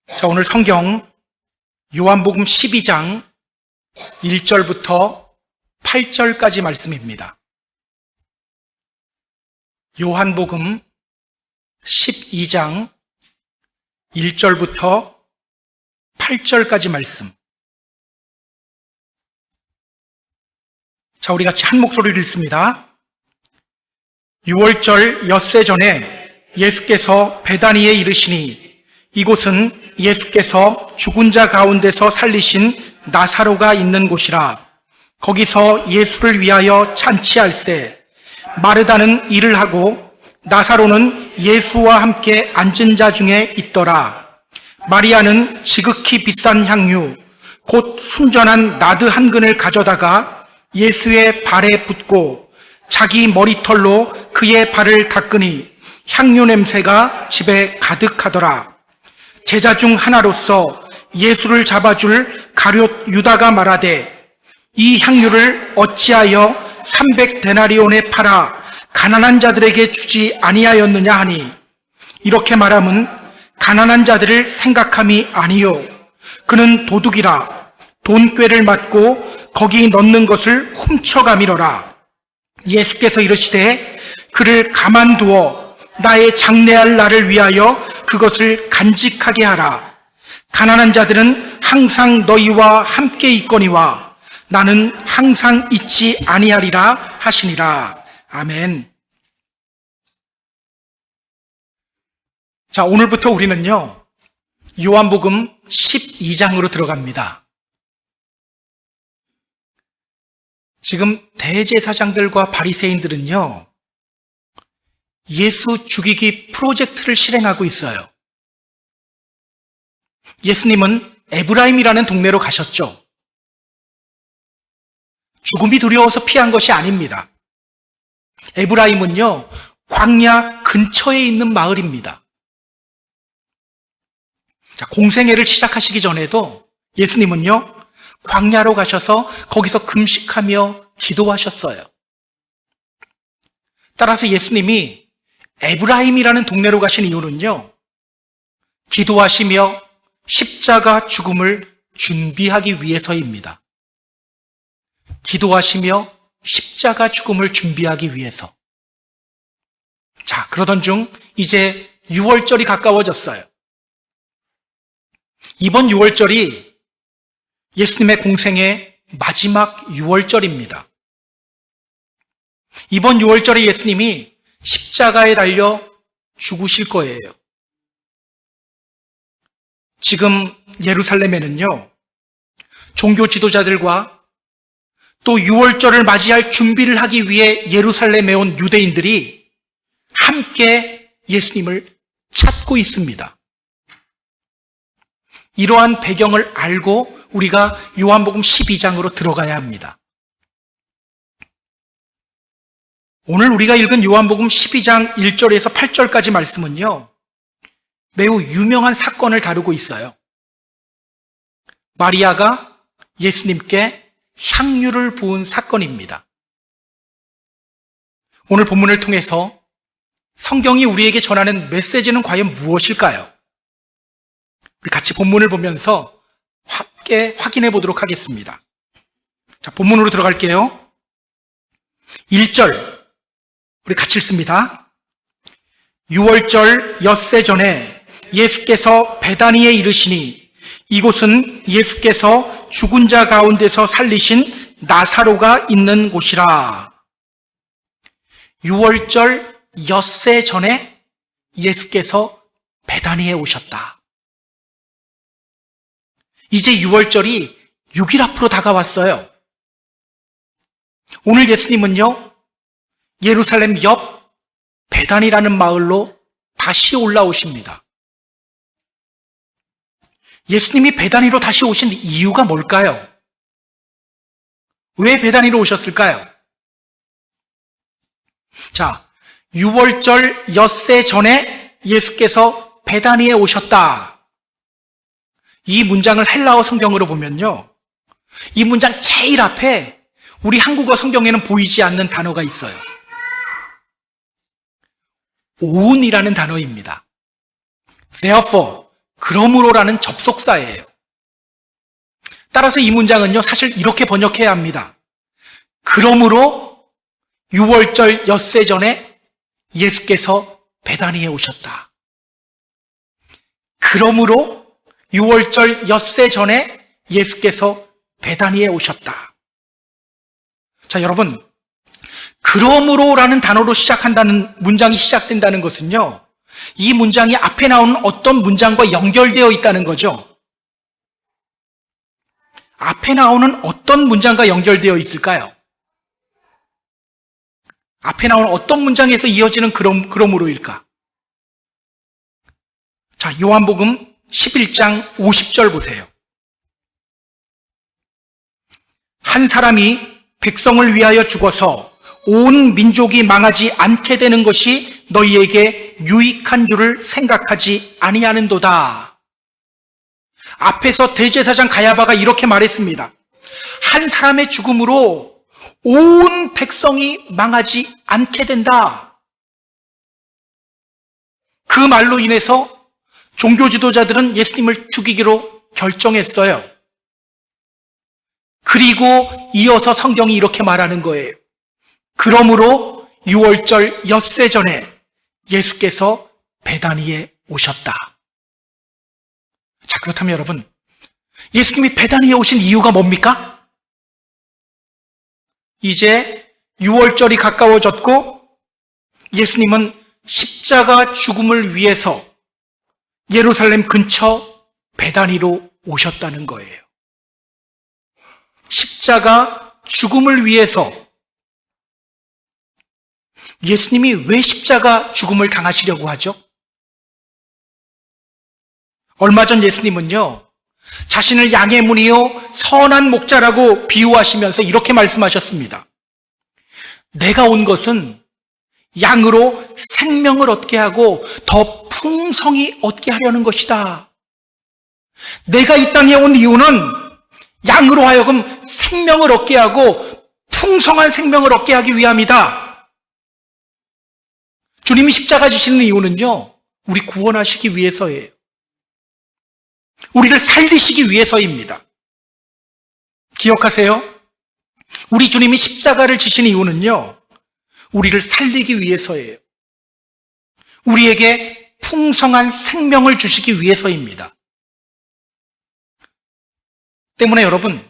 자, 오늘 성경 요한복음 12장 1절부터 8절까지 말씀입니다. 요한복음 12장 1절부터 8절까지 말씀. 자, 우리 같이 한 목소리를 읽습니다. 6월절 엿새 전에 예수께서 베다니에 이르시니 이곳은 예수께서 죽은 자 가운데서 살리신 나사로가 있는 곳이라. 거기서 예수를 위하여 잔치할세 마르다는 일을 하고 나사로는 예수와 함께 앉은 자 중에 있더라. 마리아는 지극히 비싼 향유 곧 순전한 나드 한 근을 가져다가 예수의 발에 붓고 자기 머리털로 그의 발을 닦으니 향유 냄새가 집에 가득하더라. 제자 중 하나로서 예수를 잡아줄 가룟 유다가 말하되 이 향유를 어찌하여 300데나리온에 팔아 가난한 자들에게 주지 아니하였느냐 하니, 이렇게 말함은 가난한 자들을 생각함이 아니요 그는 도둑이라 돈꾀를 맞고 거기 넣는 것을 훔쳐가미러라. 예수께서 이르시되 그를 가만두어 나의 장례할 날을 위하여 그것을 간직하게 하라. 가난한 자들은 항상 너희와 함께 있거니와 나는 항상 있지 아니하리라 하시니라. 아멘. 자, 오늘부터 우리는요, 요한복음 12장으로 들어갑니다. 지금 대제사장들과 바리새인들은요, 예수 죽이기 프로젝트를 실행하고 있어요. 예수님은 에브라임이라는 동네로 가셨죠. 죽음이 두려워서 피한 것이 아닙니다. 에브라임은요, 광야 근처에 있는 마을입니다. 자, 공생애를 시작하시기 전에도 예수님은요, 광야로 가셔서 거기서 금식하며 기도하셨어요. 따라서 예수님이 에브라임이라는 동네로 가신 이유는요, 기도하시며 십자가 죽음을 준비하기 위해서입니다. 기도하시며 십자가 죽음을 준비하기 위해서. 자, 그러던 중 이제 6월절이 가까워졌어요. 이번 6월절이 예수님의 공생의 마지막 6월절입니다. 이번 6월절에 예수님이 십자가에 달려 죽으실 거예요. 지금 예루살렘에는요, 종교 지도자들과 또 6월절을 맞이할 준비를 하기 위해 예루살렘에 온 유대인들이 함께 예수님을 찾고 있습니다. 이러한 배경을 알고 우리가 요한복음 12장으로 들어가야 합니다. 오늘 우리가 읽은 요한복음 12장 1절에서 8절까지 말씀은요, 매우 유명한 사건을 다루고 있어요. 마리아가 예수님께 향유를 부은 사건입니다. 오늘 본문을 통해서 성경이 우리에게 전하는 메시지는 과연 무엇일까요? 우리 같이 본문을 보면서 함께 확인해 보도록 하겠습니다. 자, 본문으로 들어갈게요. 1절 우리 같이 읽습니다. 6월절 엿새 전에 예수께서 베다니에 이르시니 이곳은 예수께서 죽은 자 가운데서 살리신 나사로가 있는 곳이라. 6월절 엿새 전에 예수께서 베다니에 오셨다. 이제 6월절이 6일 앞으로 다가왔어요. 오늘 예수님은요, 예루살렘 옆 베단이라는 마을로 다시 올라오십니다. 예수님이 베다니로 다시 오신 이유가 뭘까요? 왜 베다니로 오셨을까요? 자, 6월절 엿새 전에 예수께서 베다니에 오셨다. 이 문장을 헬라어 성경으로 보면요, 이 문장 제일 앞에 우리 한국어 성경에는 보이지 않는 단어가 있어요. 오은이라는 단어입니다. Therefore, 그러므로라는 접속사예요. 따라서 이 문장은요, 사실 이렇게 번역해야 합니다. 그러므로 6월절 엿새 전에 예수께서 베다니에 오셨다. 그러므로 6월절 엿새 전에 예수께서 베다니에 오셨다. 자, 여러분, 그러므로라는 단어로 시작한다는 문장이 시작된다는 것은요, 이 문장이 앞에 나오는 어떤 문장과 연결되어 있다는 거죠. 앞에 나오는 어떤 문장과 연결되어 있을까요? 앞에 나오는 어떤 문장에서 이어지는 그러므로일까? 자, 요한복음 11장 50절 보세요. 한 사람이 백성을 위하여 죽어서 온 민족이 망하지 않게 되는 것이 너희에게 유익한 줄을 생각하지 아니하는도다. 앞에서 대제사장 가야바가 이렇게 말했습니다. 한 사람의 죽음으로 온 백성이 망하지 않게 된다. 그 말로 인해서 종교 지도자들은 예수님을 죽이기로 결정했어요. 그리고 이어서 성경이 이렇게 말하는 거예요. 그러므로 6월절 엿새 전에 예수께서 베다니에 오셨다. 자, 그렇다면 여러분, 예수님이 베다니에 오신 이유가 뭡니까? 이제 6월절이 가까워졌고 예수님은 십자가 죽음을 위해서 예루살렘 근처 베다니로 오셨다는 거예요. 십자가 죽음을 위해서 예수님이 왜 십자가 죽음을 당하시려고 하죠? 얼마 전 예수님은요, 자신을 양의 문이요 선한 목자라고 비유하시면서 이렇게 말씀하셨습니다. 내가 온 것은 양으로 생명을 얻게 하고 더 풍성히 얻게 하려는 것이다. 내가 이 땅에 온 이유는 양으로 하여금 생명을 얻게 하고 풍성한 생명을 얻게 하기 위함이다. 주님이 십자가 지시는 이유는요, 우리 구원하시기 위해서예요. 우리를 살리시기 위해서입니다. 기억하세요? 우리 주님이 십자가를 지신 이유는요, 우리를 살리기 위해서예요. 우리에게 풍성한 생명을 주시기 위해서입니다. 때문에 여러분,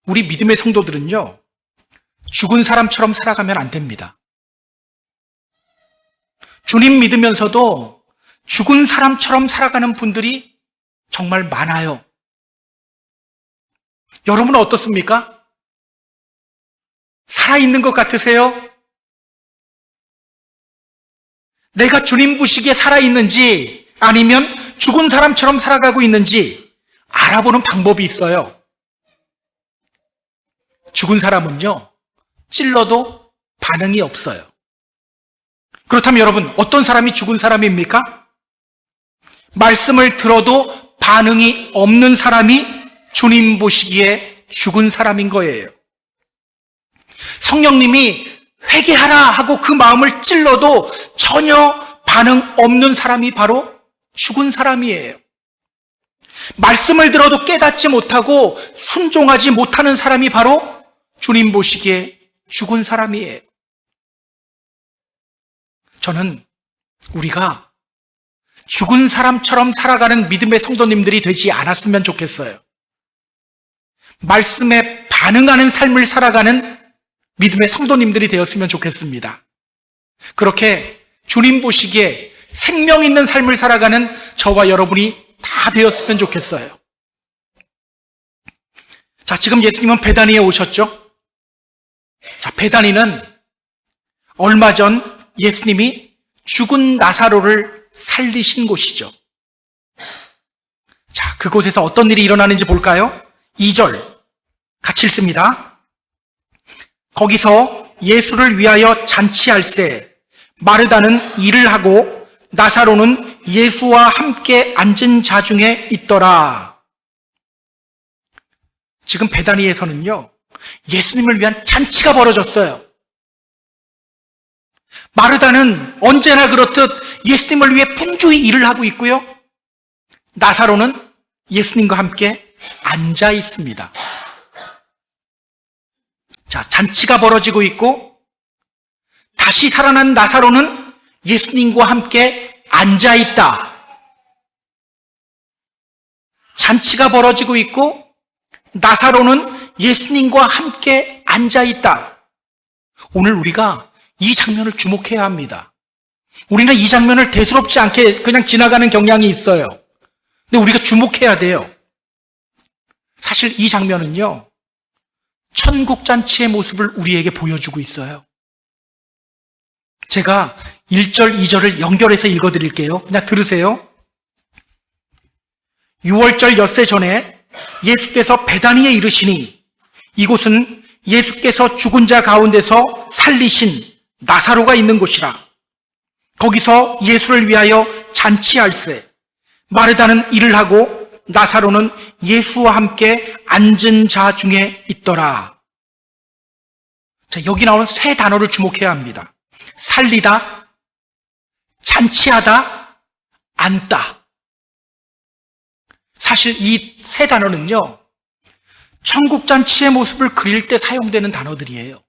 우리 믿음의 성도들은요, 죽은 사람처럼 살아가면 안 됩니다. 주님 믿으면서도 죽은 사람처럼 살아가는 분들이 정말 많아요. 여러분은 어떻습니까? 살아있는 것 같으세요? 내가 주님 보시기에 살아있는지 아니면 죽은 사람처럼 살아가고 있는지 알아보는 방법이 있어요. 죽은 사람은요, 찔러도 반응이 없어요. 그렇다면 여러분, 어떤 사람이 죽은 사람입니까? 말씀을 들어도 반응이 없는 사람이 주님 보시기에 죽은 사람인 거예요. 성령님이 회개하라 하고 그 마음을 찔러도 전혀 반응 없는 사람이 바로 죽은 사람이에요. 말씀을 들어도 깨닫지 못하고 순종하지 못하는 사람이 바로 주님 보시기에 죽은 사람이에요. 저는 우리가 죽은 사람처럼 살아가는 믿음의 성도님들이 되지 않았으면 좋겠어요. 말씀에 반응하는 삶을 살아가는 믿음의 성도님들이 되었으면 좋겠습니다. 그렇게 주님 보시기에 생명 있는 삶을 살아가는 저와 여러분이 다 되었으면 좋겠어요. 자, 지금 예수님은 베다니에 오셨죠? 자, 베다니는 얼마 전 예수님이 죽은 나사로를 살리신 곳이죠. 자, 그곳에서 어떤 일이 일어나는지 볼까요? 2절 같이 읽습니다. 거기서 예수를 위하여 잔치할세 마르다는 일을 하고 나사로는 예수와 함께 앉은 자 중에 있더라. 지금 베다니에서는요, 예수님을 위한 잔치가 벌어졌어요. 마르다는 언제나 그렇듯 예수님을 위해 분주히 일을 하고 있고요, 나사로는 예수님과 함께 앉아 있습니다. 자, 잔치가 벌어지고 있고 다시 살아난 나사로는 예수님과 함께 앉아 있다. 잔치가 벌어지고 있고 나사로는 예수님과 함께 앉아 있다. 오늘 우리가 이 장면을 주목해야 합니다. 우리는 이 장면을 대수롭지 않게 그냥 지나가는 경향이 있어요. 근데 우리가 주목해야 돼요. 사실 이 장면은요, 천국잔치의 모습을 우리에게 보여주고 있어요. 제가 1절, 2절을 연결해서 읽어드릴게요. 그냥 들으세요. 6월절 엿새 전에 예수께서 베다니에 이르시니 이곳은 예수께서 죽은 자 가운데서 살리신 나사로가 있는 곳이라. 거기서 예수를 위하여 잔치할세. 마르다는 일을 하고 나사로는 예수와 함께 앉은 자 중에 있더라. 자, 여기 나오는 세 단어를 주목해야 합니다. 살리다, 잔치하다, 앉다. 사실 이 세 단어는요, 천국잔치의 모습을 그릴 때 사용되는 단어들이에요.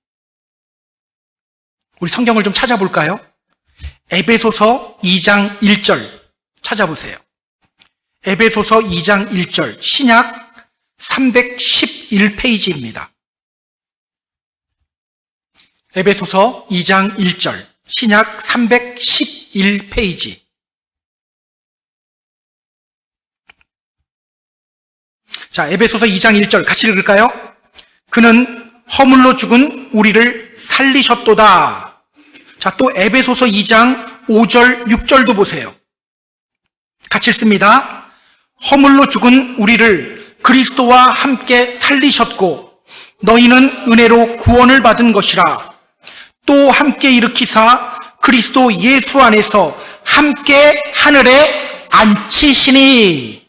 우리 성경을 좀 찾아볼까요? 에베소서 2장 1절 찾아보세요. 에베소서 2장 1절, 신약 311페이지입니다. 에베소서 2장 1절, 신약 311페이지. 자, 에베소서 2장 1절 같이 읽을까요? 그는 허물로 죽은 우리를 살리셨도다. 자, 또 에베소서 2장 5절, 6절도 보세요. 같이 읽습니다. 허물로 죽은 우리를 그리스도와 함께 살리셨고 너희는 은혜로 구원을 받은 것이라. 또 함께 일으키사 그리스도 예수 안에서 함께 하늘에 앉히시니.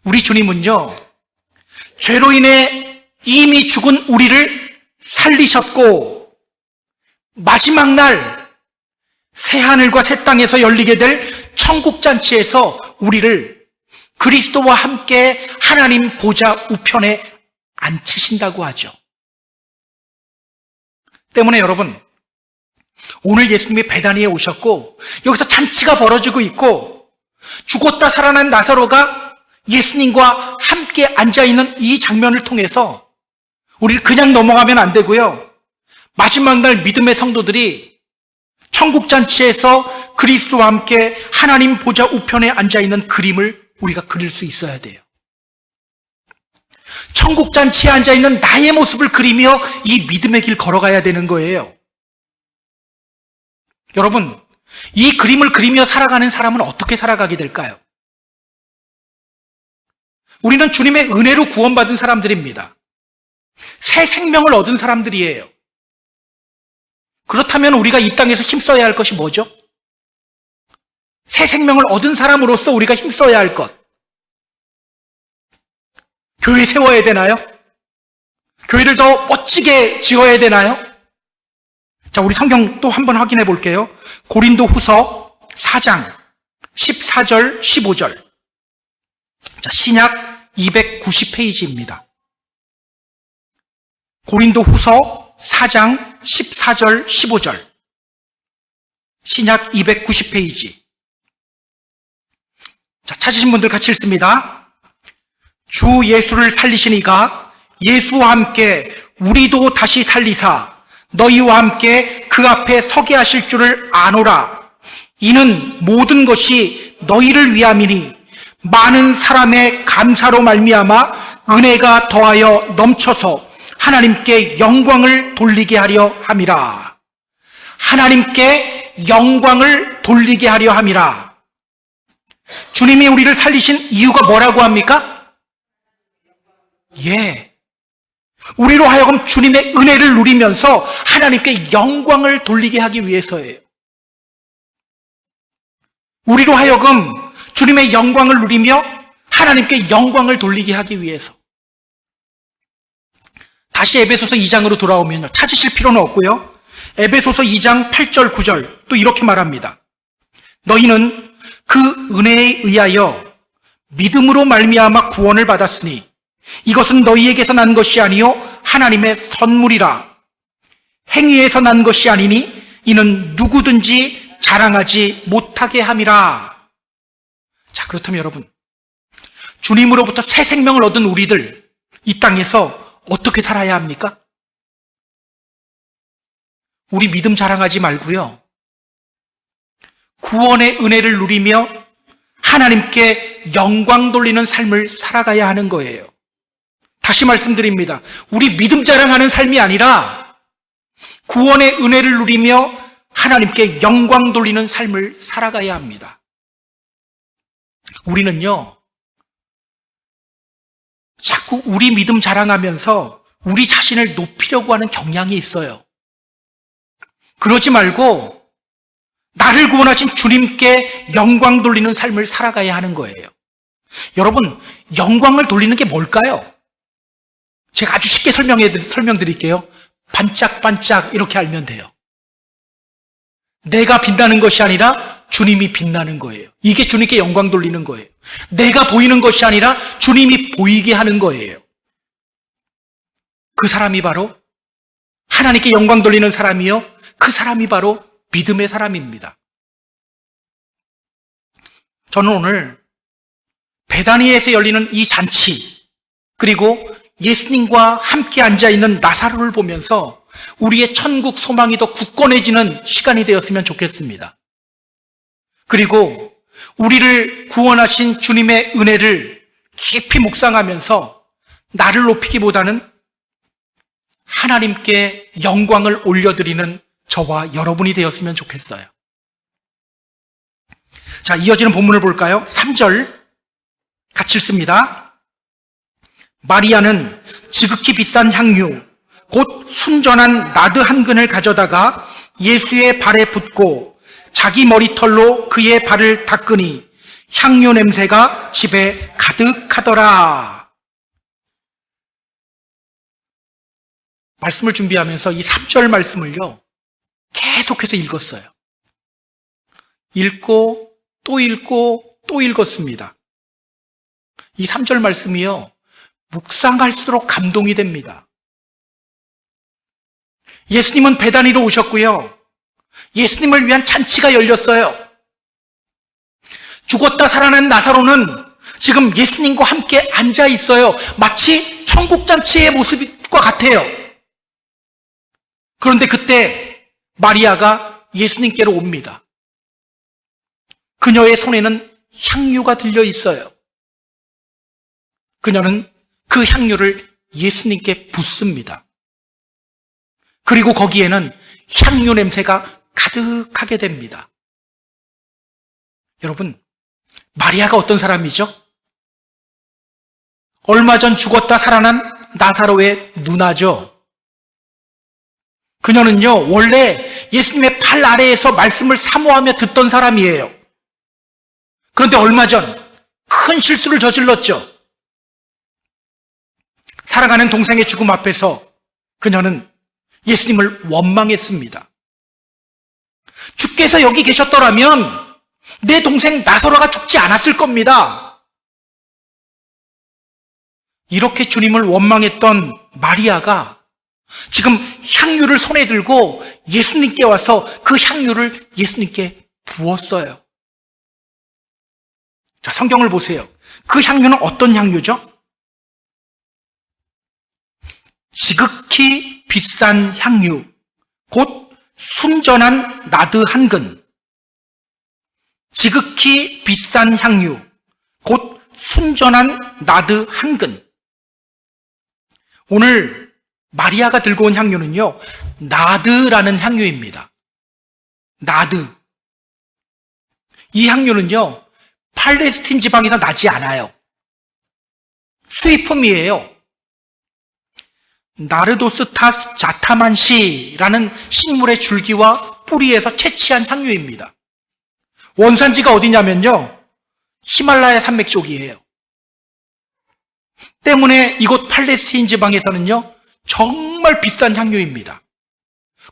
우리 주님은요, 죄로 인해 이미 죽은 우리를 살리셨고 마지막 날 새하늘과 새 땅에서 열리게 될 천국잔치에서 우리를 그리스도와 함께 하나님 보좌 우편에 앉히신다고 하죠. 때문에 여러분, 오늘 예수님이 베다니에 오셨고 여기서 잔치가 벌어지고 있고 죽었다 살아난 나사로가 예수님과 함께 앉아있는 이 장면을 통해서 우리를 그냥 넘어가면 안 되고요, 마지막 날 믿음의 성도들이 천국잔치에서 그리스도와 함께 하나님 보좌 우편에 앉아있는 그림을 우리가 그릴 수 있어야 돼요. 천국잔치에 앉아있는 나의 모습을 그리며 이 믿음의 길 걸어가야 되는 거예요. 여러분, 이 그림을 그리며 살아가는 사람은 어떻게 살아가게 될까요? 우리는 주님의 은혜로 구원받은 사람들입니다. 새 생명을 얻은 사람들이에요. 그렇다면 우리가 이 땅에서 힘써야 할 것이 뭐죠? 새 생명을 얻은 사람으로서 우리가 힘써야 할 것. 교회 세워야 되나요? 교회를 더 멋지게 지어야 되나요? 자, 우리 성경 또 한번 확인해 볼게요. 고린도 후서 4장 14절 15절. 자, 신약 290페이지입니다. 고린도 후서 4장 14절 15절. 신약 290페이지. 자, 찾으신 분들 같이 읽습니다. 주 예수를 살리시니가 예수와 함께 우리도 다시 살리사 너희와 함께 그 앞에 서게 하실 줄을 아노라. 이는 모든 것이 너희를 위함이니 많은 사람의 감사로 말미암아 은혜가 더하여 넘쳐서 하나님께 영광을 돌리게 하려 함이라. 하나님께 영광을 돌리게 하려 함이라. 주님이 우리를 살리신 이유가 뭐라고 합니까? 예. 우리로 하여금 주님의 은혜를 누리면서 하나님께 영광을 돌리게 하기 위해서예요. 우리로 하여금 주님의 영광을 누리며 하나님께 영광을 돌리게 하기 위해서. 다시 에베소서 2장으로 돌아오면요, 찾으실 필요는 없고요, 에베소서 2장 8절 9절 또 이렇게 말합니다. 너희는 그 은혜에 의하여 믿음으로 말미암아 구원을 받았으니 이것은 너희에게서 난 것이 아니요 하나님의 선물이라. 행위에서 난 것이 아니니 이는 누구든지 자랑하지 못하게 함이라. 자, 그렇다면 여러분, 주님으로부터 새 생명을 얻은 우리들, 이 땅에서 어떻게 살아야 합니까? 우리 믿음 자랑하지 말고요, 구원의 은혜를 누리며 하나님께 영광 돌리는 삶을 살아가야 하는 거예요. 다시 말씀드립니다. 우리 믿음 자랑하는 삶이 아니라 구원의 은혜를 누리며 하나님께 영광 돌리는 삶을 살아가야 합니다. 우리는요, 자꾸 우리 믿음 자랑하면서 우리 자신을 높이려고 하는 경향이 있어요. 그러지 말고 나를 구원하신 주님께 영광 돌리는 삶을 살아가야 하는 거예요. 여러분, 영광을 돌리는 게 뭘까요? 제가 아주 쉽게 설명드릴게요. 반짝반짝 이렇게 알면 돼요. 내가 빛나는 것이 아니라 주님이 빛나는 거예요. 이게 주님께 영광 돌리는 거예요. 내가 보이는 것이 아니라 주님이 보이게 하는 거예요. 그 사람이 바로 하나님께 영광 돌리는 사람이요, 그 사람이 바로 믿음의 사람입니다. 저는 오늘 베다니에서 열리는 이 잔치, 그리고 예수님과 함께 앉아있는 나사로를 보면서 우리의 천국 소망이 더 굳건해지는 시간이 되었으면 좋겠습니다. 그리고 우리를 구원하신 주님의 은혜를 깊이 묵상하면서 나를 높이기보다는 하나님께 영광을 올려드리는 저와 여러분이 되었으면 좋겠어요. 자, 이어지는 본문을 볼까요? 3절 같이 읽습니다. 마리아는 지극히 비싼 향유 곧 순전한 나드 한 근을 가져다가 예수의 발에 붓고 자기 머리털로 그의 발을 닦으니 향유 냄새가 집에 가득하더라. 말씀을 준비하면서 이 3절 말씀을요, 계속해서 읽었어요. 읽고 또 읽고 또 읽었습니다. 이 3절 말씀이요, 묵상할수록 감동이 됩니다. 예수님은 베다니로 오셨고요, 예수님을 위한 잔치가 열렸어요. 죽었다 살아난 나사로는 지금 예수님과 함께 앉아 있어요. 마치 천국 잔치의 모습과 같아요. 그런데 그때 마리아가 예수님께로 옵니다. 그녀의 손에는 향유가 들려 있어요. 그녀는 그 향유를 예수님께 붓습니다. 그리고 거기에는 향유 냄새가 가득하게 됩니다. 여러분, 마리아가 어떤 사람이죠? 얼마 전 죽었다 살아난 나사로의 누나죠. 그녀는요, 원래 예수님의 팔 아래에서 말씀을 사모하며 듣던 사람이에요. 그런데 얼마 전 큰 실수를 저질렀죠. 사랑하는 동생의 죽음 앞에서 그녀는 예수님을 원망했습니다. 주께서 여기 계셨더라면 내 동생 나사로가 죽지 않았을 겁니다. 이렇게 주님을 원망했던 마리아가 지금 향유를 손에 들고 예수님께 와서 그 향유를 예수님께 부었어요. 자, 성경을 보세요. 그 향유는 어떤 향유죠? 지극히 비싼 향유, 곧 순전한 나드 한 근. 지극히 비싼 향유, 곧 순전한 나드 한 근. 오늘 마리아가 들고 온 향유는요, 나드라는 향유입니다. 나드. 이 향유는요, 팔레스틴 지방에서 나지 않아요. 수입품이에요. 나르도스타스 자타만시라는 식물의 줄기와 뿌리에서 채취한 향유입니다. 원산지가 어디냐면요, 히말라야 산맥 쪽이에요. 때문에 이곳 팔레스틴 지방에서는요, 정말 비싼 향유입니다.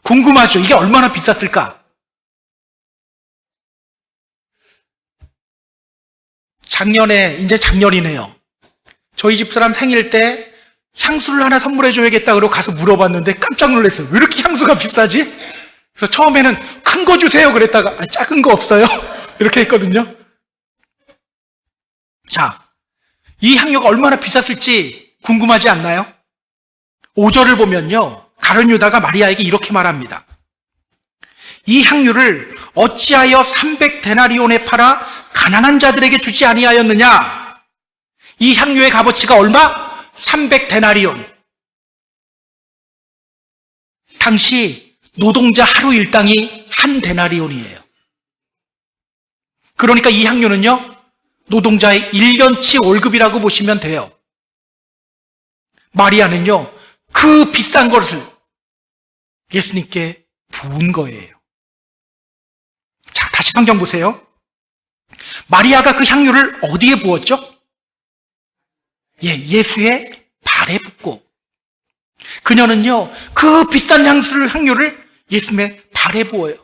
궁금하죠? 이게 얼마나 비쌌을까? 이제 작년이네요. 저희 집사람 생일 때 향수를 하나 선물해 줘야겠다 그러고 가서 물어봤는데 깜짝 놀랐어요. 왜 이렇게 향수가 비싸지? 그래서 처음에는 큰 거 주세요 그랬다가 작은 거 없어요? 이렇게 했거든요. 자, 이 향료가 얼마나 비쌌을지 궁금하지 않나요? 5절을 보면요, 가룟 유다가 마리아에게 이렇게 말합니다. 이 향유를 어찌하여 300데나리온에 팔아 가난한 자들에게 주지 아니하였느냐? 이 향유의 값어치가 얼마? 300데나리온. 당시 노동자 하루 일당이 한 데나리온이에요. 그러니까 이 향유는요, 노동자의 1년치 월급이라고 보시면 돼요. 마리아는요, 그 비싼 것을 예수님께 부은 거예요. 자, 다시 성경 보세요. 마리아가 그 향유를 어디에 부었죠? 예수의 발에 붓고, 그녀는요, 그 비싼 향유를 예수님의 발에 부어요.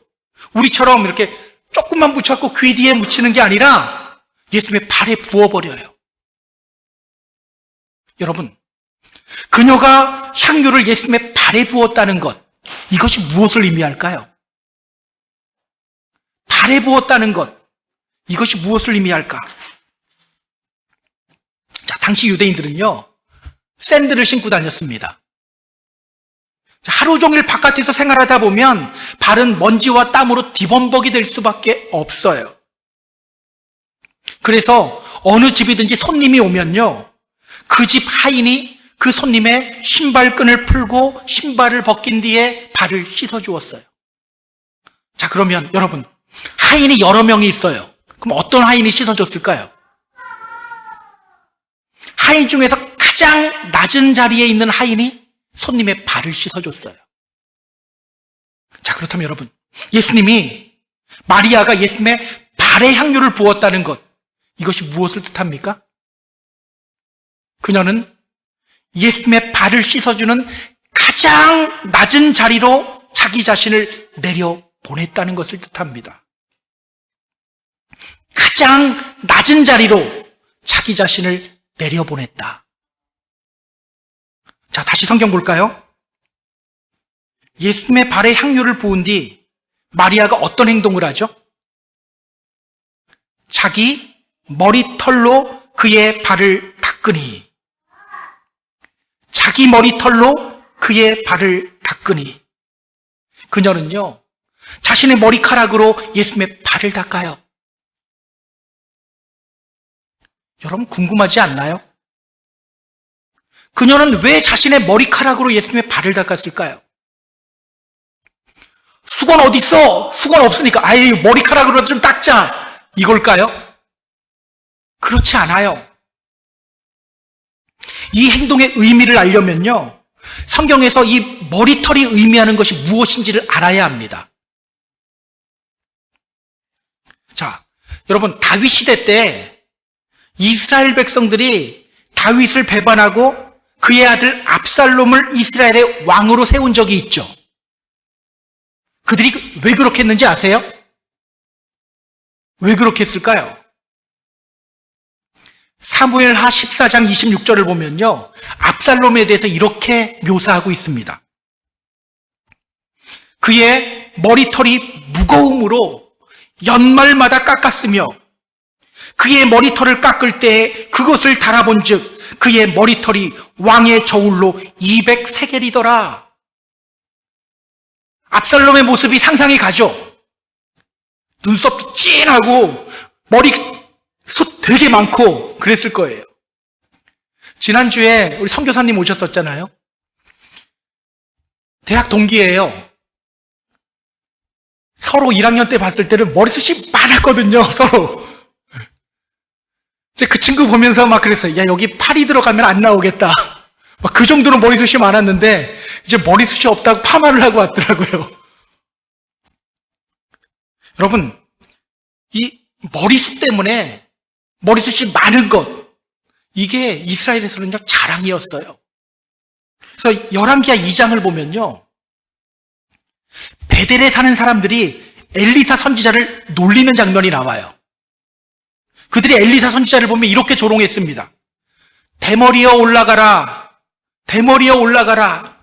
우리처럼 이렇게 조금만 묻혀갖고 귀 뒤에 묻히는 게 아니라 예수님의 발에 부어버려요. 여러분, 그녀가 향유를 예수님의 발에 부었다는 것, 이것이 무엇을 의미할까요? 발에 부었다는 것, 이것이 무엇을 의미할까? 자, 당시 유대인들은요, 샌들을 신고 다녔습니다. 자, 하루 종일 바깥에서 생활하다 보면 발은 먼지와 땀으로 뒤범벅이 될 수밖에 없어요. 그래서 어느 집이든지 손님이 오면요, 그 집 하인이 그 손님의 신발끈을 풀고 신발을 벗긴 뒤에 발을 씻어 주었어요. 자, 그러면 여러분, 하인이 여러 명이 있어요. 그럼 어떤 하인이 씻어줬을까요? 하인 중에서 가장 낮은 자리에 있는 하인이 손님의 발을 씻어줬어요. 자, 그렇다면 여러분, 마리아가 예수님의 발에 향유를 부었다는 것, 이것이 무엇을 뜻합니까? 그녀는 예수님의 발을 씻어주는 가장 낮은 자리로 자기 자신을 내려보냈다는 것을 뜻합니다. 가장 낮은 자리로 자기 자신을 내려보냈다. 자, 다시 성경 볼까요? 예수님의 발에 향유를 부은 뒤 마리아가 어떤 행동을 하죠? 자기 머리털로 그의 발을 닦으니, 자기 머리털로 그의 발을 닦으니, 그녀는요, 자신의 머리카락으로 예수님의 발을 닦아요. 여러분, 궁금하지 않나요? 그녀는 왜 자신의 머리카락으로 예수님의 발을 닦았을까요? 수건 어디 있어? 수건 없으니까 아예 머리카락으로 좀 닦자, 이걸까요? 그렇지 않아요. 이 행동의 의미를 알려면요, 성경에서 이 머리털이 의미하는 것이 무엇인지를 알아야 합니다. 자, 여러분, 다윗 시대 때 이스라엘 백성들이 다윗을 배반하고 그의 아들 압살롬을 이스라엘의 왕으로 세운 적이 있죠. 그들이 왜 그렇게 했는지 아세요? 왜 그렇게 했을까요? 사무엘하 14장 26절을 보면요, 압살롬에 대해서 이렇게 묘사하고 있습니다. 그의 머리털이 무거움으로 연말마다 깎았으며 그의 머리털을 깎을 때 그것을 달아본 즉 그의 머리털이 왕의 저울로 200세겔이더라. 압살롬의 모습이 상상이 가죠. 눈썹도 찐하고 머리숱 되게 많고 그랬을 거예요. 지난주에 우리 선교사님 오셨었잖아요. 대학 동기예요. 서로 1학년 때 봤을 때는 머리숱이 많았거든요, 서로. 그 친구 보면서 막 그랬어요. 야, 여기 팔이 들어가면 안 나오겠다. 막 그 정도로 머리숱이 많았는데 이제 머리숱이 없다고 파마를 하고 왔더라고요. 여러분, 이 머리숱 때문에 머리숱이 많은 것, 이게 이스라엘에서는요 자랑이었어요. 그래서 열왕기하 2장을 보면요, 베델에 사는 사람들이 엘리사 선지자를 놀리는 장면이 나와요. 그들이 엘리사 선지자를 보면 이렇게 조롱했습니다. 대머리여 올라가라. 대머리여 올라가라.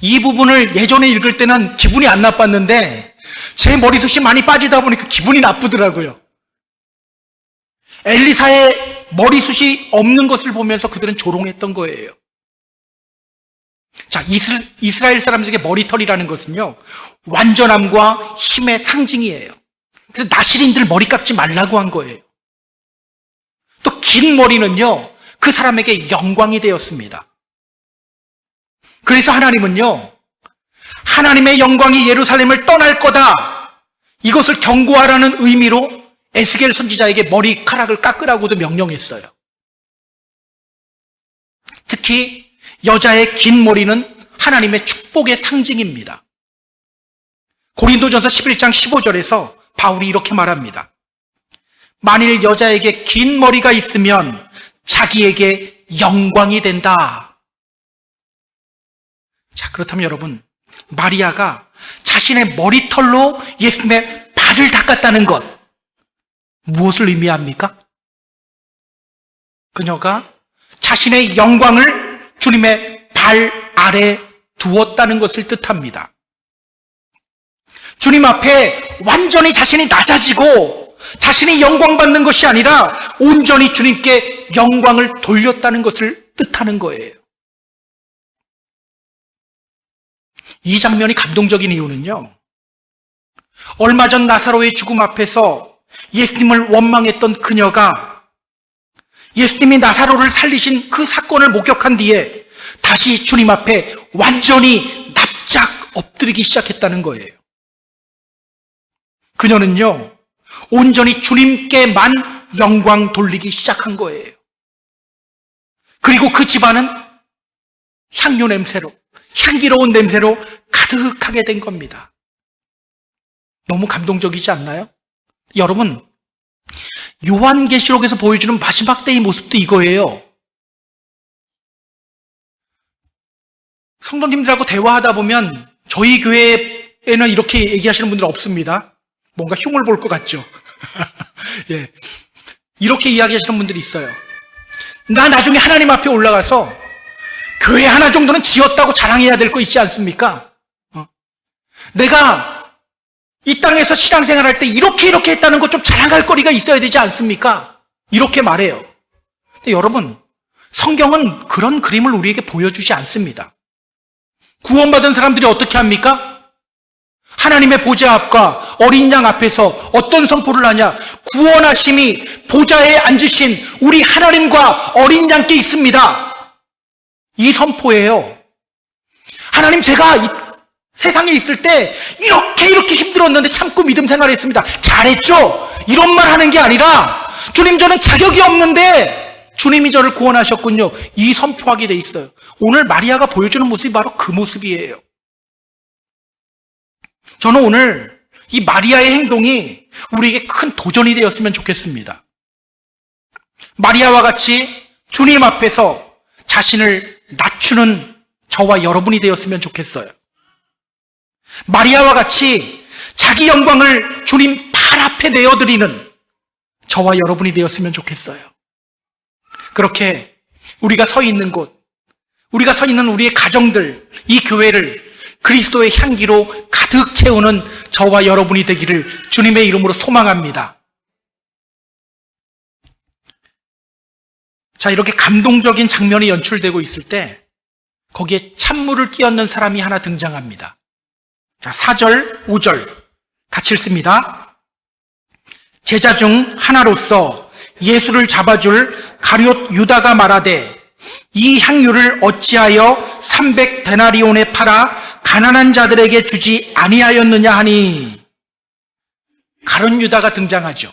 이 부분을 예전에 읽을 때는 기분이 안 나빴는데 제 머리숱이 많이 빠지다 보니까 기분이 나쁘더라고요. 엘리사의 머리숱이 없는 것을 보면서 그들은 조롱했던 거예요. 자, 이스라엘 사람들에게 머리털이라는 것은요, 완전함과 힘의 상징이에요. 그래서 나시린들 머리 깎지 말라고 한 거예요. 또 긴 머리는요, 그 사람에게 영광이 되었습니다. 그래서 하나님은요, 하나님의 영광이 예루살렘을 떠날 거다, 이것을 경고하라는 의미로 에스겔 선지자에게 머리카락을 깎으라고도 명령했어요. 특히 여자의 긴 머리는 하나님의 축복의 상징입니다. 고린도전서 11장 15절에서 바울이 이렇게 말합니다. 만일 여자에게 긴 머리가 있으면 자기에게 영광이 된다. 자, 그렇다면 여러분, 마리아가 자신의 머리털로 예수님의 발을 닦았다는 것, 무엇을 의미합니까? 그녀가 자신의 영광을 주님의 발 아래 두었다는 것을 뜻합니다. 주님 앞에 완전히 자신이 낮아지고 자신이 영광받는 것이 아니라 온전히 주님께 영광을 돌렸다는 것을 뜻하는 거예요. 이 장면이 감동적인 이유는요, 얼마 전 나사로의 죽음 앞에서 예수님을 원망했던 그녀가 예수님이 나사로를 살리신 그 사건을 목격한 뒤에 다시 주님 앞에 완전히 납작 엎드리기 시작했다는 거예요. 그녀는요, 온전히 주님께만 영광 돌리기 시작한 거예요. 그리고 그 집안은 향유 냄새로, 향기로운 냄새로 가득하게 된 겁니다. 너무 감동적이지 않나요? 여러분, 요한계시록에서 보여주는 마지막 때의 모습도 이거예요. 성도님들하고 대화하다 보면 저희 교회에는 이렇게 얘기하시는 분들은 없습니다. 뭔가 흉을 볼 것 같죠? 예. 이렇게 이야기하시는 분들이 있어요. 나 나중에 하나님 앞에 올라가서 교회 하나 정도는 지었다고 자랑해야 될 거 있지 않습니까? 내가 이 땅에서 신앙생활할 때 이렇게 했다는 거 좀 자랑할 거리가 있어야 되지 않습니까? 이렇게 말해요. 근데 여러분, 성경은 그런 그림을 우리에게 보여주지 않습니다. 구원받은 사람들이 어떻게 합니까? 하나님의 보좌 앞과 어린 양 앞에서 어떤 선포를 하냐? 구원하심이 보좌에 앉으신 우리 하나님과 어린 양께 있습니다. 이 선포예요. 하나님, 제가 이 세상에 있을 때 이렇게 힘들었는데 참고 믿음 생활했습니다. 잘했죠? 이런 말 하는 게 아니라 주님, 저는 자격이 없는데 주님이 저를 구원하셨군요. 이 선포하게 돼 있어요. 오늘 마리아가 보여주는 모습이 바로 그 모습이에요. 저는 오늘 이 마리아의 행동이 우리에게 큰 도전이 되었으면 좋겠습니다. 마리아와 같이 주님 앞에서 자신을 낮추는 저와 여러분이 되었으면 좋겠어요. 마리아와 같이 자기 영광을 주님 발 앞에 내어드리는 저와 여러분이 되었으면 좋겠어요. 그렇게 우리가 서 있는 곳, 우리가 서 있는 우리의 가정들, 이 교회를 그리스도의 향기로 가득 채우는 저와 여러분이 되기를 주님의 이름으로 소망합니다. 자, 이렇게 감동적인 장면이 연출되고 있을 때 거기에 찬물을 끼얹는 사람이 하나 등장합니다. 자, 4절, 5절 같이 읽습니다. 제자 중 하나로서 예수를 잡아줄 가룟 유다가 말하되 이 향유를 어찌하여 300데나리온에 팔아 가난한 자들에게 주지 아니하였느냐 하니. 가룟 유다가 등장하죠.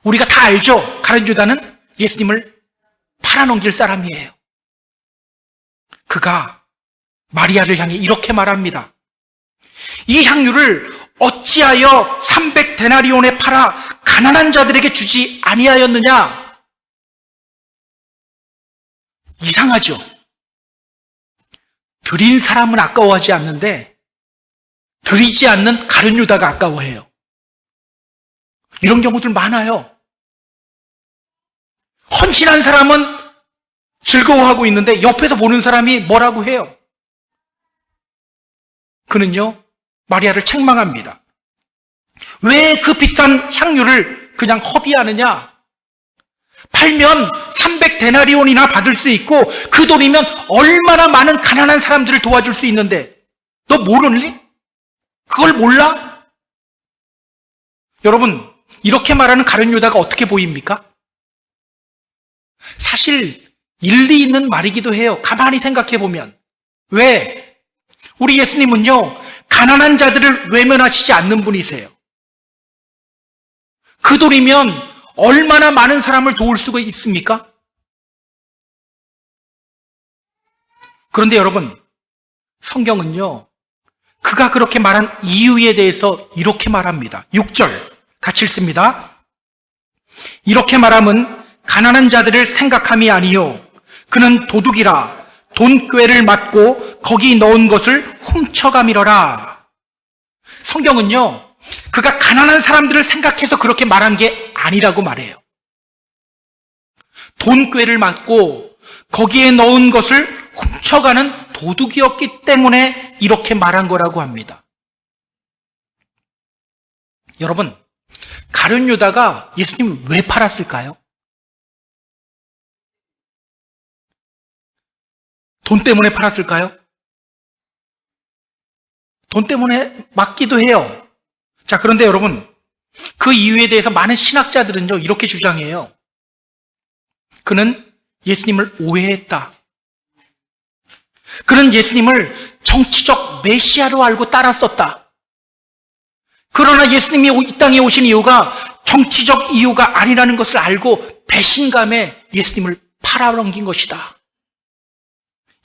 우리가 다 알죠? 가룟 유다는 예수님을 팔아넘길 사람이에요. 그가 마리아를 향해 이렇게 말합니다. 이 향유를 어찌하여 300데나리온에 팔아 가난한 자들에게 주지 아니하였느냐? 이상하죠? 드린 사람은 아까워하지 않는데 드리지 않는 가룟 유다가 아까워해요. 이런 경우들 많아요. 헌신한 사람은 즐거워하고 있는데 옆에서 보는 사람이 뭐라고 해요? 그는요, 마리아를 책망합니다. 왜 그 비싼 향유를 그냥 허비하느냐? 팔면 300데나리온이나 받을 수 있고 그 돈이면 얼마나 많은 가난한 사람들을 도와줄 수 있는데 너 모르니? 그걸 몰라? 여러분, 이렇게 말하는 가룟 유다가 어떻게 보입니까? 사실 일리 있는 말이기도 해요. 가만히 생각해 보면. 왜? 우리 예수님은요, 가난한 자들을 외면하시지 않는 분이세요. 그 돈이면 얼마나 많은 사람을 도울 수가 있습니까? 그런데 여러분, 성경은요, 그가 그렇게 말한 이유에 대해서 이렇게 말합니다. 6절 같이 읽습니다. 이렇게 말함은 가난한 자들을 생각함이 아니요 그는 도둑이라 돈꾀를 맞고 거기 넣은 것을 훔쳐가미러라. 성경은요, 그가 가난한 사람들을 생각해서 그렇게 말한 게 아니라고 말해요. 돈꾀를 맞고 거기에 넣은 것을 훔쳐가는 도둑이었기 때문에 이렇게 말한 거라고 합니다. 여러분, 가룟 유다가 예수님을 왜 팔았을까요? 돈 때문에 팔았을까요? 돈 때문에 맞기도 해요. 자, 그런데 여러분, 그 이유에 대해서 많은 신학자들은요, 이렇게 주장해요. 그는 예수님을 오해했다. 그는 예수님을 정치적 메시아로 알고 따랐었다. 그러나 예수님이 이 땅에 오신 이유가 정치적 이유가 아니라는 것을 알고 배신감에 예수님을 팔아넘긴 것이다.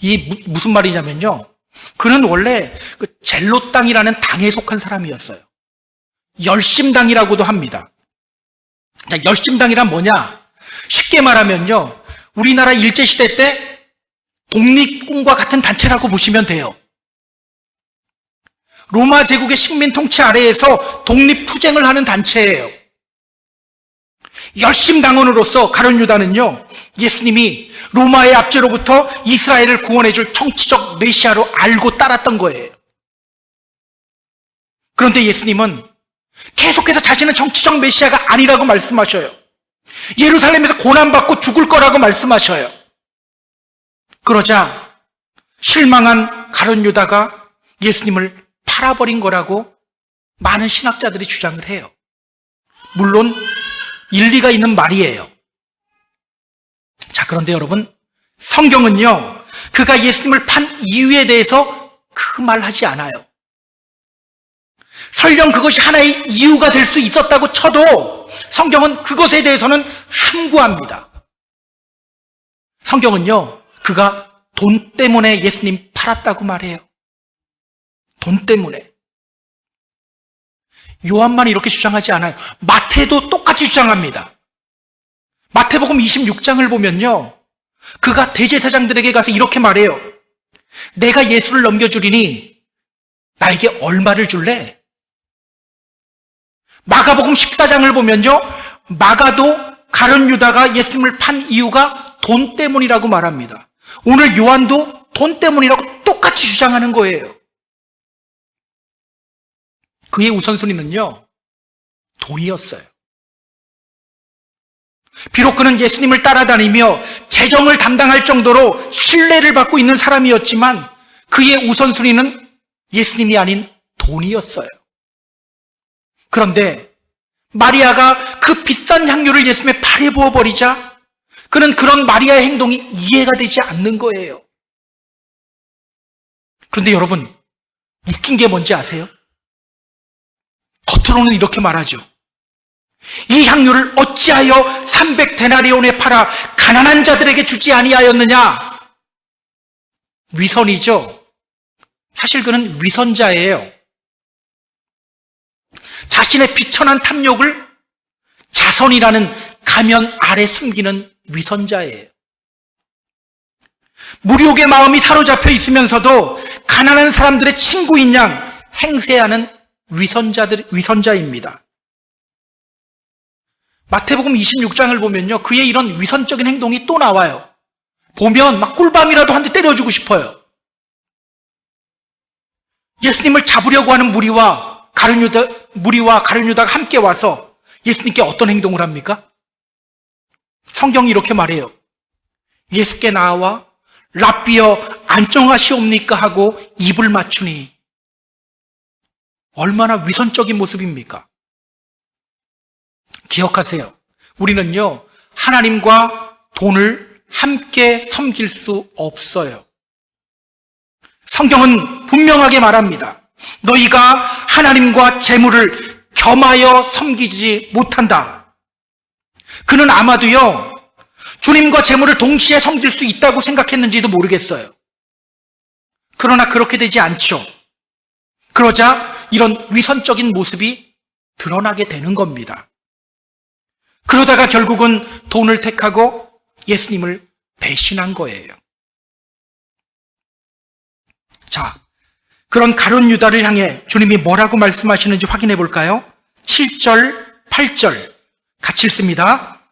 이 무슨 말이냐면요, 그는 원래 그 젤로 땅이라는 당에 속한 사람이었어요. 열심당이라고도 합니다. 자, 열심당이란 뭐냐? 쉽게 말하면요, 우리나라 일제시대 때 독립군과 같은 단체라고 보시면 돼요. 로마 제국의 식민 통치 아래에서 독립투쟁을 하는 단체예요. 열심당원으로서 가룟 유다는요, 예수님이 로마의 압제로부터 이스라엘을 구원해줄 정치적 메시아로 알고 따랐던 거예요. 그런데 예수님은 계속해서 자신은 정치적 메시아가 아니라고 말씀하셔요. 예루살렘에서 고난받고 죽을 거라고 말씀하셔요. 그러자 실망한 가룟 유다가 예수님을 팔아버린 거라고 많은 신학자들이 주장을 해요. 물론 일리가 있는 말이에요. 자, 그런데 여러분, 성경은요, 그가 예수님을 판 이유에 대해서 그 말하지 않아요. 설령 그것이 하나의 이유가 될 수 있었다고 쳐도 성경은 그것에 대해서는 함구합니다. 성경은요, 그가 돈 때문에 예수님 팔았다고 말해요. 돈 때문에. 요한만 이렇게 주장하지 않아요. 마태도 똑같이 주장합니다. 마태복음 26장을 보면요, 그가 대제사장들에게 가서 이렇게 말해요. 내가 예수를 넘겨주리니 나에게 얼마를 줄래? 마가복음 14장을 보면요, 마가도 가룟 유다가 예수님을 판 이유가 돈 때문이라고 말합니다. 오늘 요한도 돈 때문이라고 똑같이 주장하는 거예요. 그의 우선순위는요, 돈이었어요. 비록 그는 예수님을 따라다니며 재정을 담당할 정도로 신뢰를 받고 있는 사람이었지만 그의 우선순위는 예수님이 아닌 돈이었어요. 그런데 마리아가 그 비싼 향유를 예수님의 발에 부어버리자 그는 그런 마리아의 행동이 이해가 되지 않는 거예요. 그런데 여러분, 웃긴 게 뭔지 아세요? 겉으로는 이렇게 말하죠. 이 향유를 어찌하여 300데나리온에 팔아 가난한 자들에게 주지 아니하였느냐? 위선이죠. 사실 그는 위선자예요. 자신의 비천한 탐욕을 자선이라는 가면 아래 숨기는 위선자예요. 무욕의 마음이 사로잡혀 있으면서도 가난한 사람들의 친구인 양 행세하는 위선자입니다. 마태복음 26장을 보면요, 그의 이런 위선적인 행동이 또 나와요. 보면 막 꿀밤이라도 한 대 때려주고 싶어요. 예수님을 잡으려고 하는 무리와 가룟유다가 함께 와서 예수님께 어떤 행동을 합니까? 성경이 이렇게 말해요. 예수께 나와 랍비여 안녕하시옵니까 하고 입을 맞추니. 얼마나 위선적인 모습입니까? 기억하세요. 우리는요, 하나님과 돈을 함께 섬길 수 없어요. 성경은 분명하게 말합니다. 너희가 하나님과 재물을 겸하여 섬기지 못한다. 그는 아마도요, 주님과 재물을 동시에 섬길 수 있다고 생각했는지도 모르겠어요. 그러나 그렇게 되지 않죠. 그러자 이런 위선적인 모습이 드러나게 되는 겁니다. 그러다가 결국은 돈을 택하고 예수님을 배신한 거예요. 자, 그런 가룟 유다를 향해 주님이 뭐라고 말씀하시는지 확인해 볼까요? 7절, 8절 같이 읽습니다.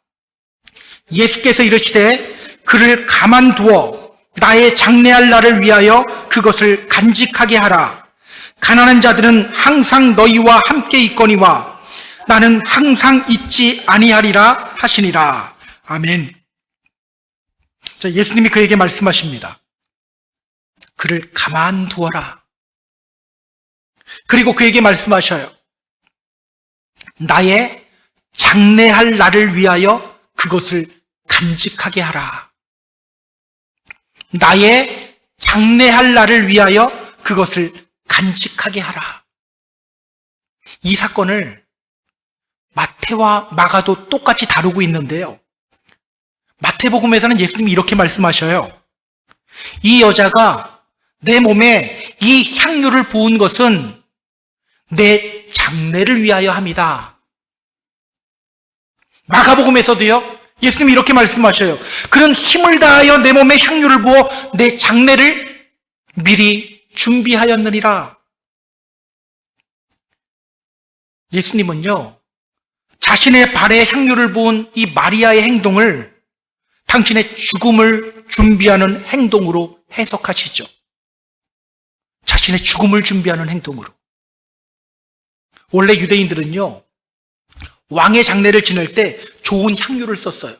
예수께서 이르시되 그를 가만두어 나의 장래할 날을 위하여 그것을 간직하게 하라. 가난한 자들은 항상 너희와 함께 있거니와 나는 항상 있지 아니하리라 하시니라. 아멘. 자, 예수님이 그에게 말씀하십니다. 그를 가만두어라. 그리고 그에게 말씀하셔요. 나의 장래할 날을 위하여 그것을 간직하게 하라. 나의 장래할 날을 위하여 그것을 간직하게 하라. 이 사건을 마태와 마가도 똑같이 다루고 있는데요. 마태복음에서는 예수님이 이렇게 말씀하셔요. 이 여자가 내 몸에 이 향유를 부은 것은 내 장래를 위하여 함이다. 마가복음에서도요, 예수님이 이렇게 말씀하셔요. 그는 힘을 다하여 내 몸에 향유를 부어 내 장래를 미리 준비하였느니라. 예수님은요, 자신의 발에 향유를 부은 이 마리아의 행동을 당신의 죽음을 준비하는 행동으로 해석하시죠. 자신의 죽음을 준비하는 행동으로. 원래 유대인들은요, 왕의 장례를 지낼 때 좋은 향유를 썼어요.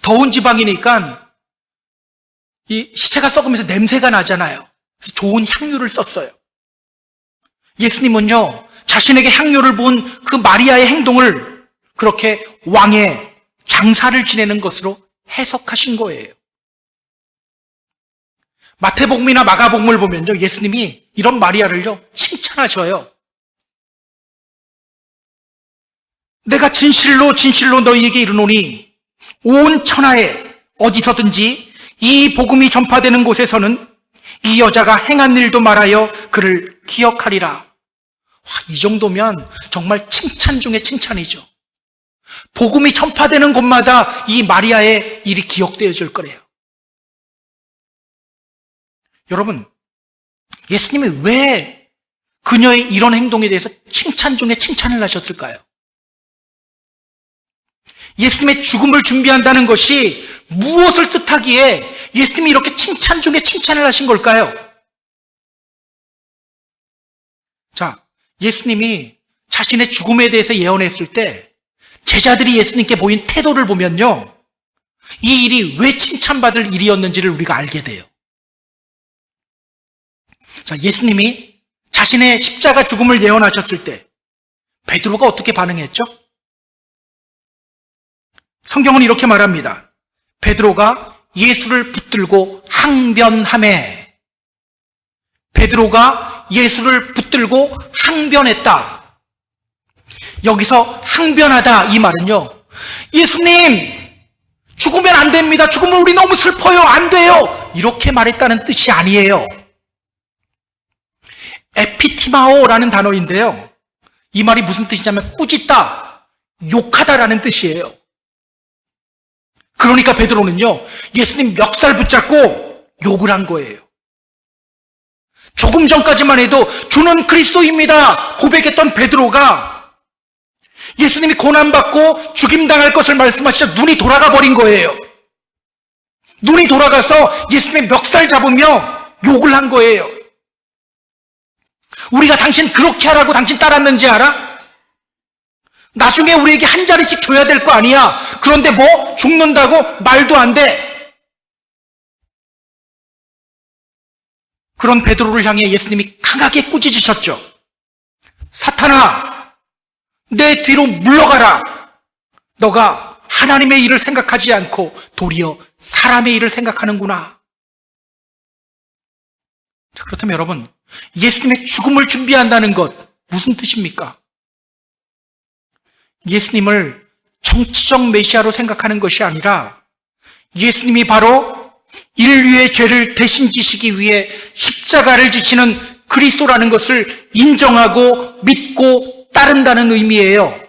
더운 지방이니까 이 시체가 썩으면서 냄새가 나잖아요. 그래서 좋은 향유를 썼어요. 예수님은요, 자신에게 향유를 부은 그 마리아의 행동을 그렇게 왕의 장사를 지내는 것으로 해석하신 거예요. 마태복음이나 마가복음을 보면요, 예수님이 이런 마리아를요, 칭찬하셔요. 내가 진실로 진실로 너희에게 이르노니 온 천하에 어디서든지 이 복음이 전파되는 곳에서는 이 여자가 행한 일도 말하여 그를 기억하리라. 와, 이 정도면 정말 칭찬 중에 칭찬이죠. 복음이 전파되는 곳마다 이 마리아의 일이 기억되어질 거래요. 여러분, 예수님이 왜 그녀의 이런 행동에 대해서 칭찬 중에 칭찬을 하셨을까요? 예수님의 죽음을 준비한다는 것이 무엇을 뜻하기에 예수님이 이렇게 칭찬 중에 칭찬을 하신 걸까요? 자, 예수님이 자신의 죽음에 대해서 예언했을 때 제자들이 예수님께 보인 태도를 보면요, 이 일이 왜 칭찬받을 일이었는지를 우리가 알게 돼요. 자, 예수님이 자신의 십자가 죽음을 예언하셨을 때 베드로가 어떻게 반응했죠? 성경은 이렇게 말합니다. 베드로가 예수를 붙들고 항변하매. 베드로가 예수를 붙들고 항변했다. 여기서 항변하다 이 말은요, 예수님 죽으면 안 됩니다. 죽으면 우리 너무 슬퍼요. 안 돼요. 이렇게 말했다는 뜻이 아니에요. 에피티마오라는 단어인데요, 이 말이 무슨 뜻이냐면 꾸짖다, 욕하다라는 뜻이에요. 그러니까 베드로는요, 예수님 멱살 붙잡고 욕을 한 거예요. 조금 전까지만 해도 주는 그리스도입니다 고백했던 베드로가 예수님이 고난받고 죽임당할 것을 말씀하시자 눈이 돌아가 버린 거예요. 눈이 돌아가서 예수님의 멱살 잡으며 욕을 한 거예요. 우리가 당신 그렇게 하라고 당신 따랐는지 알아? 나중에 우리에게 한 자리씩 줘야 될 거 아니야. 그런데 뭐 죽는다고 말도 안 돼. 그런 베드로를 향해 예수님이 강하게 꾸짖으셨죠. 사탄아, 내 뒤로 물러가라. 너가 하나님의 일을 생각하지 않고 도리어 사람의 일을 생각하는구나. 그렇다면 여러분, 예수님의 죽음을 준비한다는 것 무슨 뜻입니까? 예수님을 정치적 메시아로 생각하는 것이 아니라 예수님이 바로 인류의 죄를 대신 지시기 위해 십자가를 지시는 그리스도라는 것을 인정하고 믿고 따른다는 의미예요.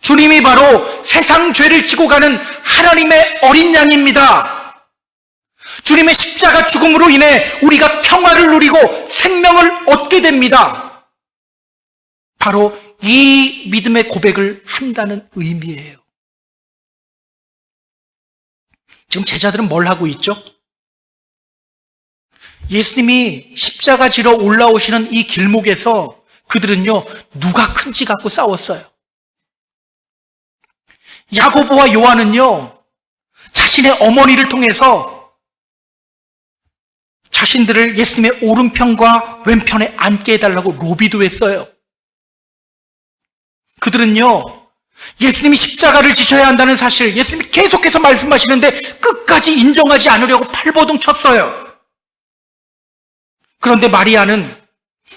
주님이 바로 세상 죄를 지고 가는 하나님의 어린 양입니다. 주님의 십자가 죽음으로 인해 우리가 평화를 누리고 생명을 얻게 됩니다. 바로 이 믿음의 고백을 한다는 의미예요. 지금 제자들은 뭘 하고 있죠? 예수님이 십자가 지러 올라오시는 이 길목에서 그들은요, 누가 큰지 갖고 싸웠어요. 야고보와 요한은요, 자신의 어머니를 통해서 자신들을 예수님의 오른편과 왼편에 앉게 해달라고 로비도 했어요. 그들은요, 예수님이 십자가를 지셔야 한다는 사실, 예수님이 계속해서 말씀하시는데 끝까지 인정하지 않으려고 팔보둥 쳤어요. 그런데 마리아는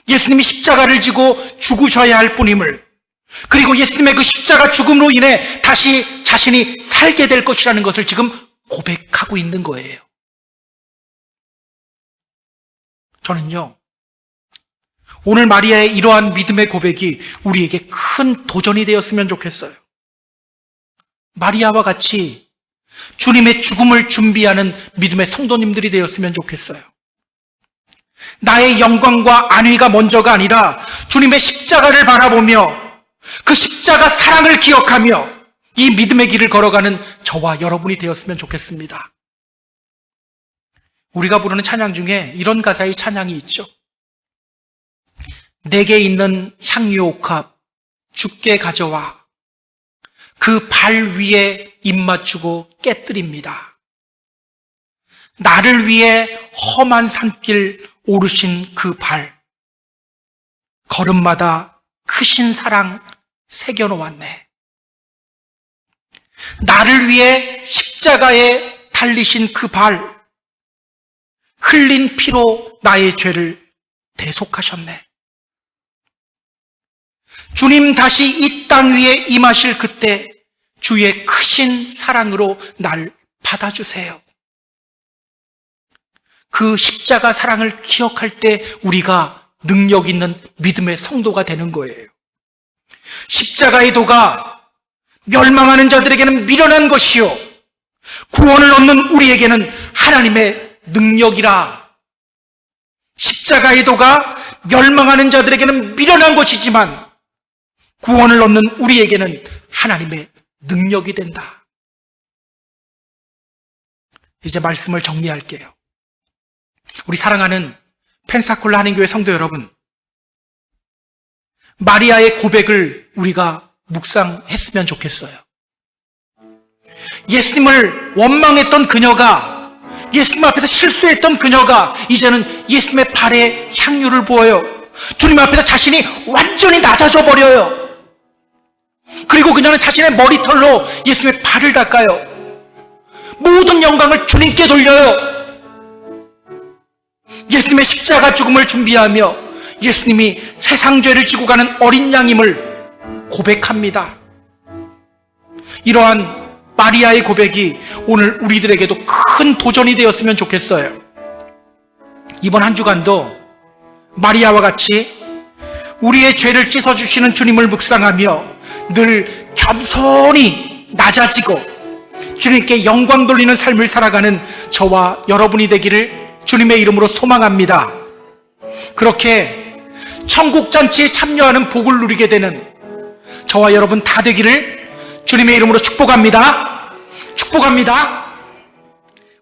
예수님이 십자가를 지고 죽으셔야 할 뿐임을, 그리고 예수님의 그 십자가 죽음으로 인해 다시 자신이 살게 될 것이라는 것을 지금 고백하고 있는 거예요. 저는요, 오늘 마리아의 이러한 믿음의 고백이 우리에게 큰 도전이 되었으면 좋겠어요. 마리아와 같이 주님의 죽음을 준비하는 믿음의 성도님들이 되었으면 좋겠어요. 나의 영광과 안위가 먼저가 아니라 주님의 십자가를 바라보며 그 십자가 사랑을 기억하며 이 믿음의 길을 걸어가는 저와 여러분이 되었으면 좋겠습니다. 우리가 부르는 찬양 중에 이런 가사의 찬양이 있죠. 내게 있는 향유옥합 주께 가져와 그 발 위에 입 맞추고 깨뜨립니다. 나를 위해 험한 산길 오르신 그 발, 걸음마다 크신 사랑 새겨놓았네. 나를 위해 십자가에 달리신 그 발, 흘린 피로 나의 죄를 대속하셨네. 주님 다시 이 땅 위에 임하실 그때 주의 크신 사랑으로 날 받아주세요. 그 십자가 사랑을 기억할 때 우리가 능력 있는 믿음의 성도가 되는 거예요. 십자가의 도가 멸망하는 자들에게는 미련한 것이요 구원을 얻는 우리에게는 하나님의 능력이라. 십자가의 도가 멸망하는 자들에게는 미련한 것이지만 구원을 얻는 우리에게는 하나님의 능력이 된다. 이제 말씀을 정리할게요. 우리 사랑하는 펜사콜라 한인교회 성도 여러분, 마리아의 고백을 우리가 묵상했으면 좋겠어요. 예수님을 원망했던 그녀가, 예수님 앞에서 실수했던 그녀가 이제는 예수님의 발에 향유를 부어요. 주님 앞에서 자신이 완전히 낮아져 버려요. 그리고 그녀는 자신의 머리털로 예수님의 발을 닦아요. 모든 영광을 주님께 돌려요. 예수님의 십자가 죽음을 준비하며 예수님이 세상 죄를 지고 가는 어린 양임을 고백합니다. 이러한 마리아의 고백이 오늘 우리들에게도 큰 도전이 되었으면 좋겠어요. 이번 한 주간도 마리아와 같이 우리의 죄를 씻어주시는 주님을 묵상하며 늘 겸손히 낮아지고 주님께 영광 돌리는 삶을 살아가는 저와 여러분이 되기를 주님의 이름으로 소망합니다. 그렇게 천국잔치에 참여하는 복을 누리게 되는 저와 여러분 다 되기를 주님의 이름으로 축복합니다. 축복합니다.